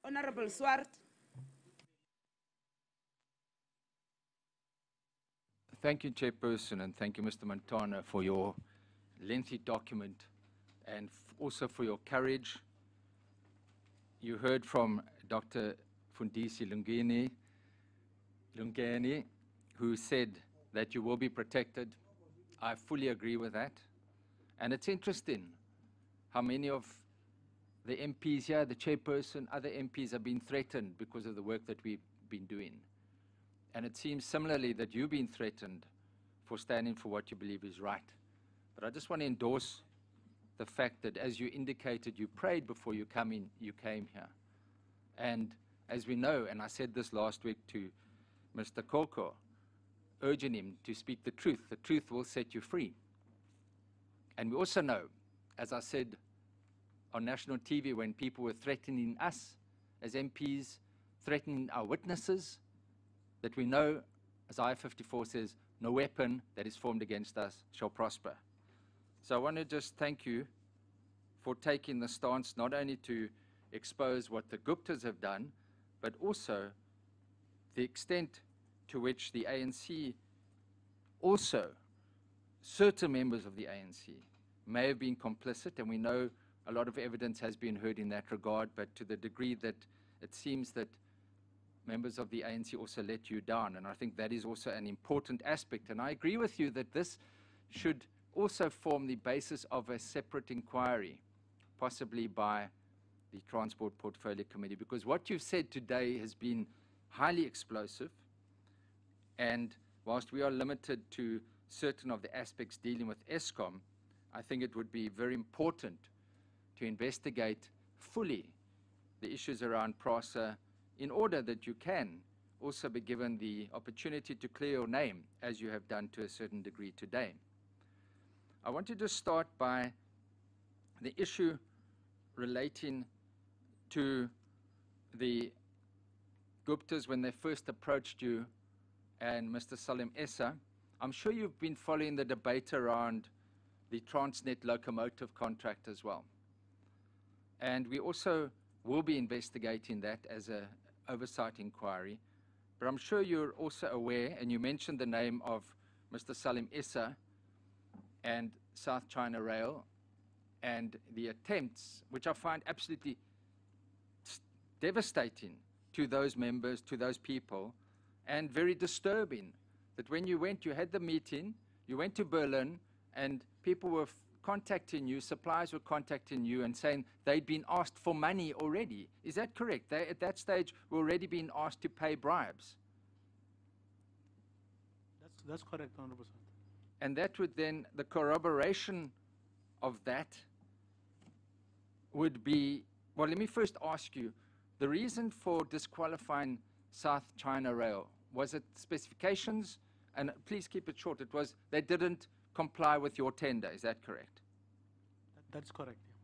Honorable Swart. Thank you, Chairperson, and thank you, Mr. Montana, for your lengthy document and also for your courage. You heard from Dr. Fundisi Lungeni, who said that you will be protected. I fully agree with that. And it's interesting how many of the MPs here, the Chairperson, other MPs have been threatened because of the work that we've been doing. And it seems similarly that you've been threatened for standing for what you believe is right. But I just want to endorse the fact that, as you indicated, you prayed before you came here. And as we know, and I said this last week to Mr. Koko, urging him to speak the truth will set you free. And we also know, as I said on national TV, when people were threatening us as MPs, threatening our witnesses, that we know, as I-54 says, no weapon that is formed against us shall prosper. So I want to just thank you for taking the stance not only to expose what the Guptas have done, but also the extent to which the ANC, also certain members of the ANC, may have been complicit, and we know a lot of evidence has been heard in that regard, but to the degree that it seems that members of the ANC also let you down, and I think that is also an important aspect. And I agree with you that this should also form the basis of a separate inquiry, possibly by the Transport Portfolio Committee, because what you've said today has been highly explosive, and whilst we are limited to certain of the aspects dealing with Eskom, I think it would be very important to investigate fully the issues around Prasa, in order that you can also be given the opportunity to clear your name, as you have done to a certain degree today. I want to just start by the issue relating to the Guptas when they first approached you and Mr. Salim Essa. I'm sure you've been following the debate around the Transnet locomotive contract as well. And we also will be investigating that as an oversight inquiry. But I'm sure you're also aware, and you mentioned the name of Mr. Salim Essa and South China Rail, and the attempts, which I find absolutely devastating to those members, to those people, and very disturbing, that when you went, you had the meeting, you went to Berlin, and people were contacting you, suppliers were contacting you and saying they'd been asked for money already. Is that correct? They, at that stage, were already being asked to pay bribes. That's correct, 100%. And that would then, the corroboration of that would be, well, let me first ask you, the reason for disqualifying South China Rail, was it specifications? And please keep it short. It was they didn't comply with your tender. Is that correct? That's correct, yeah.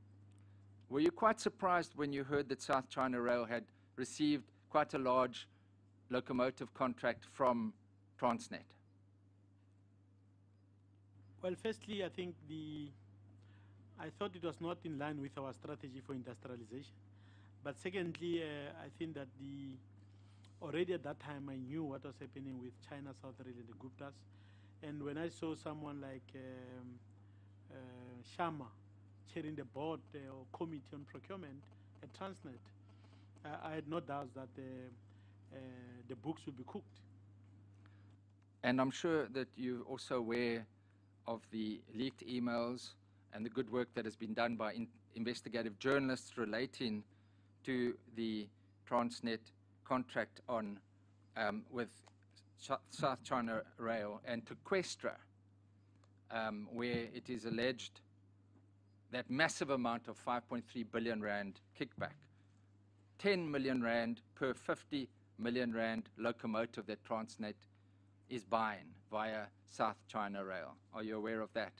Were you quite surprised when you heard that South China Rail had received quite a large locomotive contract from Transnet? Well, firstly, I think I thought it was not in line with our strategy for industrialization. But secondly, I think that already at that time I knew what was happening with China South Rail and the Guptas. And when I saw someone like Sharma chairing the board or committee on procurement at Transnet, I had no doubts that the books would be cooked. And I'm sure that you're also aware of the leaked emails and the good work that has been done by investigative journalists relating to the Transnet contract on with South China Rail and Tequestra, where it is alleged that massive amount of 5.3 billion rand kickback, 10 million rand per 50 million rand locomotive that Transnet is buying via South China Rail. Are you aware of that?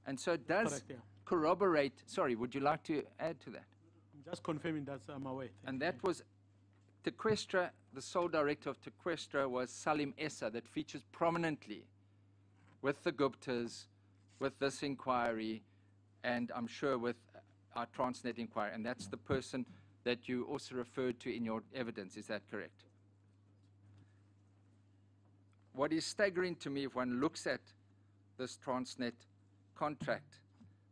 And so it does Correct, yeah. corroborate, sorry, would you like to add to that? I'm just confirming that I'm aware. And that was Tequestra, the sole director of Tequestra was Salim Essa, that features prominently with the Guptas, with this inquiry, and I'm sure with our Transnet inquiry. And that's the person that you also referred to in your evidence. Is that correct? What is staggering to me, if one looks at this Transnet contract,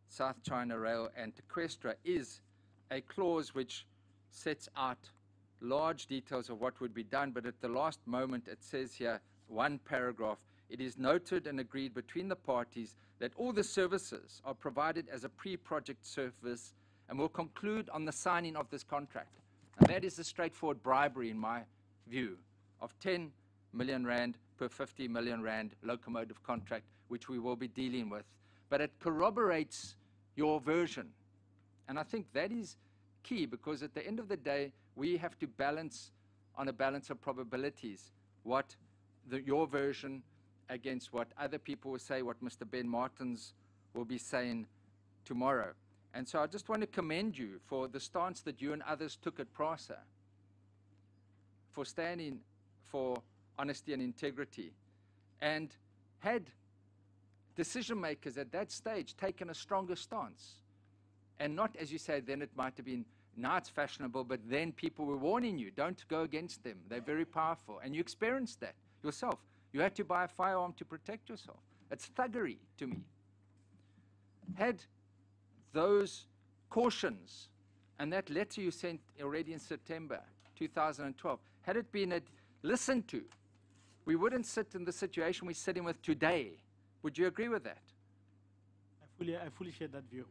South China Rail and Tequestra, is a clause which sets out large details of what would be done, but at the last moment it says here, one paragraph, it is noted and agreed between the parties that all the services are provided as a pre-project service and will conclude on the signing of this contract. And that is a straightforward bribery, in my view, of 10 million rand per 50 million rand locomotive contract, which we will be dealing with. But it corroborates your version. And I think that is key, because at the end of the day, we have to balance on a balance of probabilities what your version against what other people will say, what Mr. Ben Martins will be saying tomorrow. And so I just want to commend you for the stance that you and others took at Prasa, for standing for honesty and integrity. And had decision makers at that stage taken a stronger stance, and not, as you say, then it might have been, now it's fashionable, but then people were warning you, don't go against them. They're very powerful. And you experienced that yourself. You had to buy a firearm to protect yourself. It's thuggery to me. Had those cautions and that letter you sent already in September 2012, had it been listened to, we wouldn't sit in the situation we're sitting with today. Would you agree with that? I fully share that view.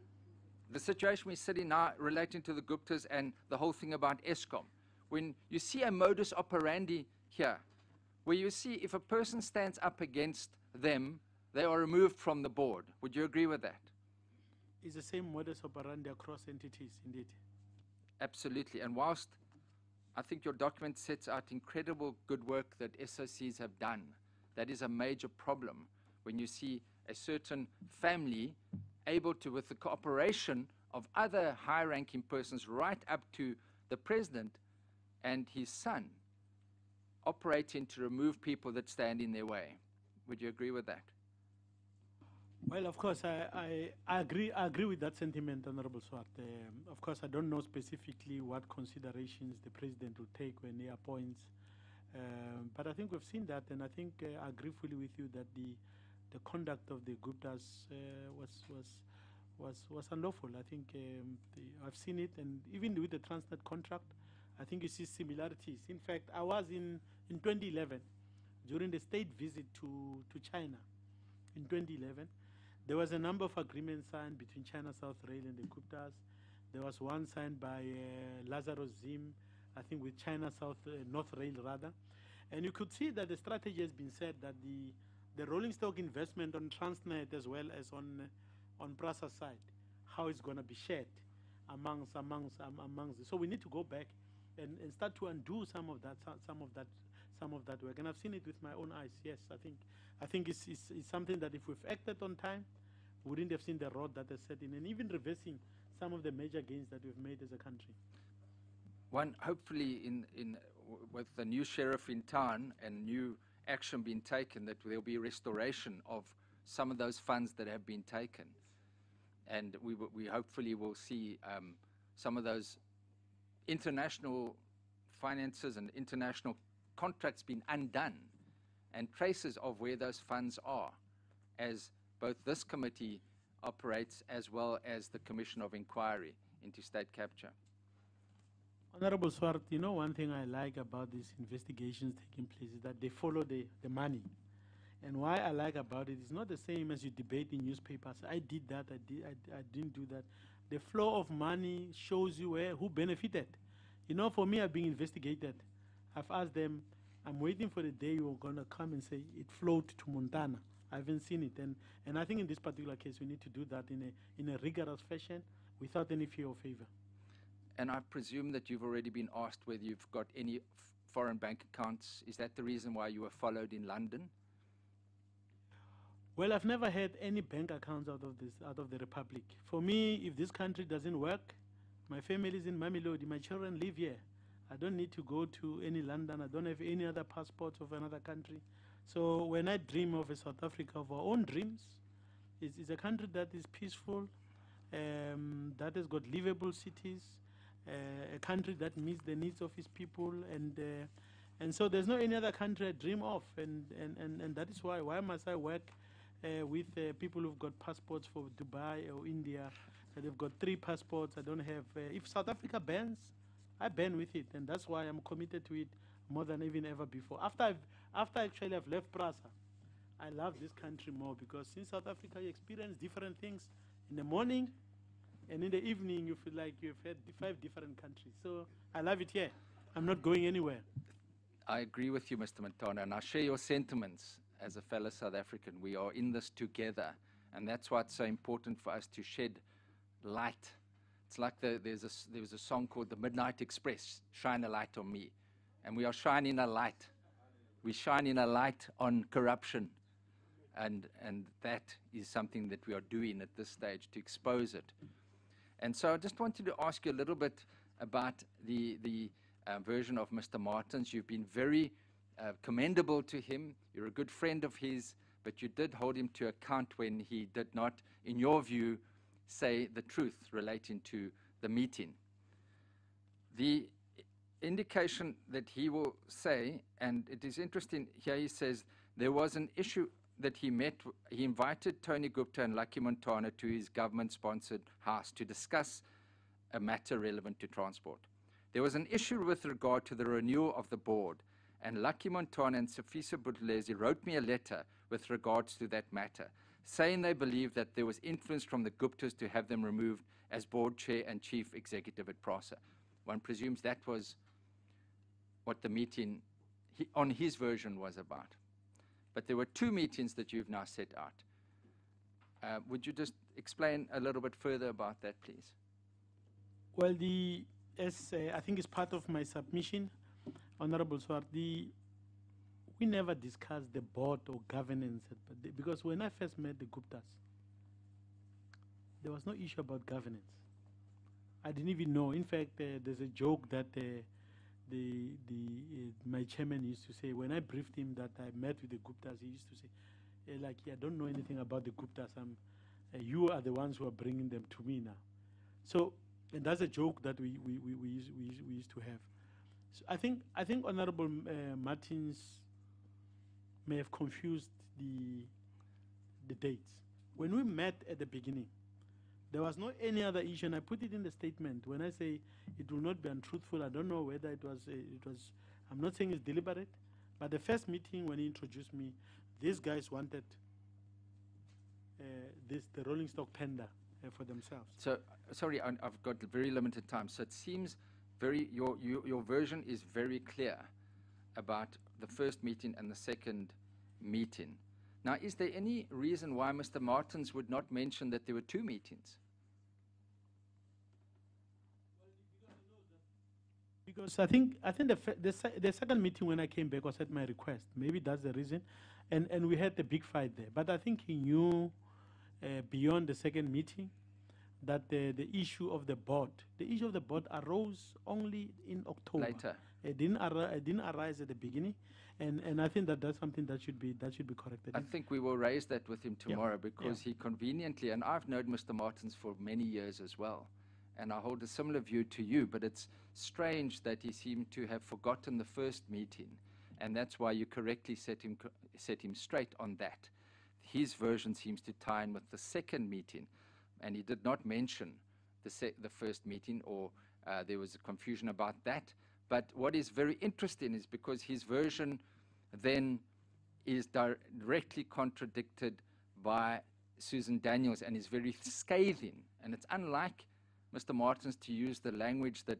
The situation we're sitting now relating to the Guptas and the whole thing about Eskom, when you see a modus operandi here, where you see if a person stands up against them, they are removed from the board. Would you agree with that? It's the same modus operandi across entities, indeed. Absolutely. And whilst I think your document sets out incredible good work that SOCs have done, that is a major problem when you see a certain family able to, with the cooperation of other high-ranking persons right up to the president and his son, operating to remove people that stand in their way. Would you agree with that? Well, of course, I agree with that sentiment, Honorable Swart. Of course, I don't know specifically what considerations the president will take when he appoints, but I think we've seen that, and I think I agree fully with you that the conduct of the Guptas was unlawful. I think I've seen it, and even with the Transnet contract, I think you see similarities. In fact, I was in 2011, during the state visit to China in 2011, there was a number of agreements signed between China South Rail and the Guptas. There was one signed by Lazarus Zim, I think with China South North Rail rather. And you could see that the strategy has been set that the rolling stock investment on Transnet as well as on Prasa's side, how it's going to be shared amongst. So we need to go back and start to undo some of that work. And I've seen it with my own eyes. Yes, I think it's something that if we've acted on time, we wouldn't have seen the road that is set in, and even reversing some of the major gains that we've made as a country. One, hopefully, with the new sheriff in town and new action being taken, that there'll be restoration of some of those funds that have been taken. And we hopefully will see some of those international finances and international contracts being undone, and traces of where those funds are, as both this committee operates as well as the Commission of Inquiry into state capture. Honorable Swart, you know, one thing I like about these investigations taking place is that they follow the money. And why I like about it is not the same as you debate in newspapers. I did that, I didn't do that. The flow of money shows you who benefited. You know, for me, I've been investigated. I've asked them, I'm waiting for the day you're going to come and say it flowed to Montana. I haven't seen it. And I think in this particular case, we need to do that in a rigorous fashion without any fear or favor. And I presume that you've already been asked whether you've got any foreign bank accounts. Is that the reason why you were followed in London? Well, I've never had any bank accounts out of the Republic. For me, if this country doesn't work, my family is in Mamelodi, my children live here. I don't need to go to any London. I don't have any other passports of another country. So when I dream of a South Africa of our own dreams, it's a country that is peaceful, that has got livable cities, a country that meets the needs of its people, and so there's no any other country I dream of, and that is why must I work with people who've got passports for Dubai or India? They've got 3 passports. I don't have. If South Africa bans, I ban with it, and that's why I'm committed to it more than even ever before. After actually I've left Prasa, I love this country more, because in South Africa you experience different things in the morning, and in the evening you feel like you've had 5 different countries. So I love it here. I'm not going anywhere. I agree with you, Mr. Montana, and I share your sentiments as a fellow South African. We are in this together, and that's why it's so important for us to shed light. It's like there was a song called The Midnight Express, Shine a Light on Me. And we are shining a light. We're shining a light on corruption. And that is something that we are doing at this stage to expose it. And so I just wanted to ask you a little bit about the version of Mr. Martins. You've been very commendable to him. You're a good friend of his, but you did hold him to account when he did not, in your view, say the truth relating to the meeting. The indication that he will say, and it is interesting, here he says, there was an issue that he invited Tony Gupta and Lucky Montana to his government-sponsored house to discuss a matter relevant to transport. There was an issue with regard to the renewal of the board, and Lucky Montana and Sifiso Buthelezi wrote me a letter with regards to that matter, saying they believed that there was influence from the Guptas to have them removed as board chair and chief executive at Prasa. One presumes that was what the meeting, on his version, was about. But there were 2 meetings that you've now set out. Would you just explain a little bit further about that, please? Well, as I think it's part of my submission, Honorable Swart, we never discussed the board or governance, because when I first met the Guptas, there was no issue about governance. I didn't even know. In fact, there's a joke that my chairman used to say, when I briefed him that I met with the Guptas, he used to say, like, I don't know anything about the Guptas. You are the ones who are bringing them to me now. So, and that's a joke that we used to have. So I think Honorable Martins may have confused the dates. When we met at the beginning, there was no any other issue, and I put it in the statement. When I say it will not be untruthful, I don't know whether it was, I'm not saying it's deliberate, but the first meeting when he introduced me, these guys wanted the rolling stock tender for themselves. So, sorry, I've got very limited time, so it seems your version is very clear about the first meeting and the second meeting. Now, is there any reason why Mr. Martins would not mention that there were 2 meetings? Because I think the second meeting when I came back was at my request. Maybe that's the reason, and we had a big fight there. But I think he knew beyond the second meeting that the issue of the board arose only in October. Later. It didn't arise at the beginning, and I think that's something that should be corrected. I think we will raise that with him tomorrow, because he conveniently, and I've known Mr. Martins for many years as well, and I hold a similar view to you, but it's strange that he seemed to have forgotten the first meeting, and that's why you correctly set him straight on that. His version seems to tie in with the second meeting, and he did not mention the first meeting, or there was a confusion about that. But what is very interesting is because his version then is directly contradicted by Susan Daniels and is very scathing. And it's unlike Mr. Martins to use the language that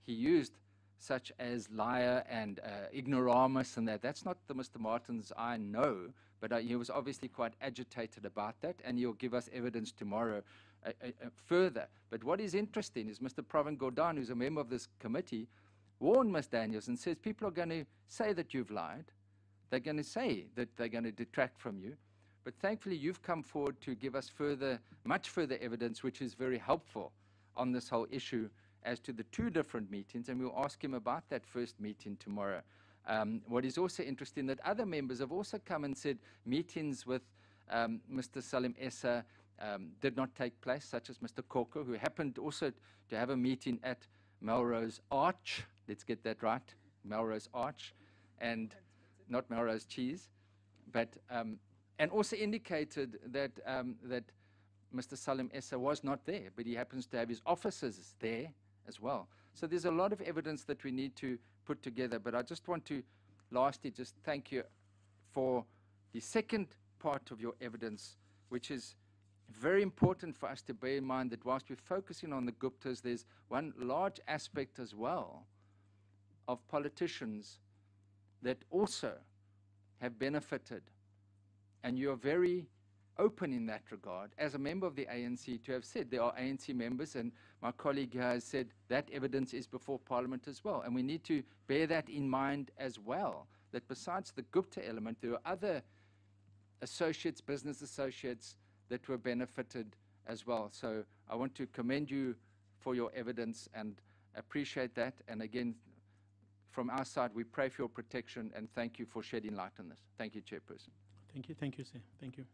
he used, such as liar and ignoramus and that. That's not the Mr. Martins I know, but he was obviously quite agitated about that, and he'll give us evidence tomorrow further. But what is interesting is Mr. Pravin Gordhan, who's a member of this committee, warned Ms. Daniels and says people are going to say that you've lied. They're going to say that they're going to detract from you. But thankfully, you've come forward to give us much further evidence, which is very helpful on this whole issue as to the 2 different meetings, and we'll ask him about that first meeting tomorrow. What is also interesting, that other members have also come and said meetings with Mr. Salim Essa did not take place, such as Mr. Koko, who happened also to have a meeting at Melrose Arch, let's get that right, Melrose Arch, and not Melrose Cheese, but, and also indicated that, that Mr. Salim Essa was not there, but he happens to have his officers there as well. So there's a lot of evidence that we need to put together, but I just want to lastly just thank you for the second part of your evidence, which is very important for us to bear in mind that whilst we're focusing on the Guptas, there's one large aspect as well of politicians that also have benefited. And you're very open in that regard, as a member of the ANC, to have said there are ANC members, and my colleague here has said that evidence is before Parliament as well. And we need to bear that in mind as well, that besides the Gupta element, there are other associates, business associates, that were benefited as well. So I want to commend you for your evidence and appreciate that. And again, from our side, we pray for your protection and thank you for shedding light on this. Thank you, Chairperson. Thank you, sir. Thank you.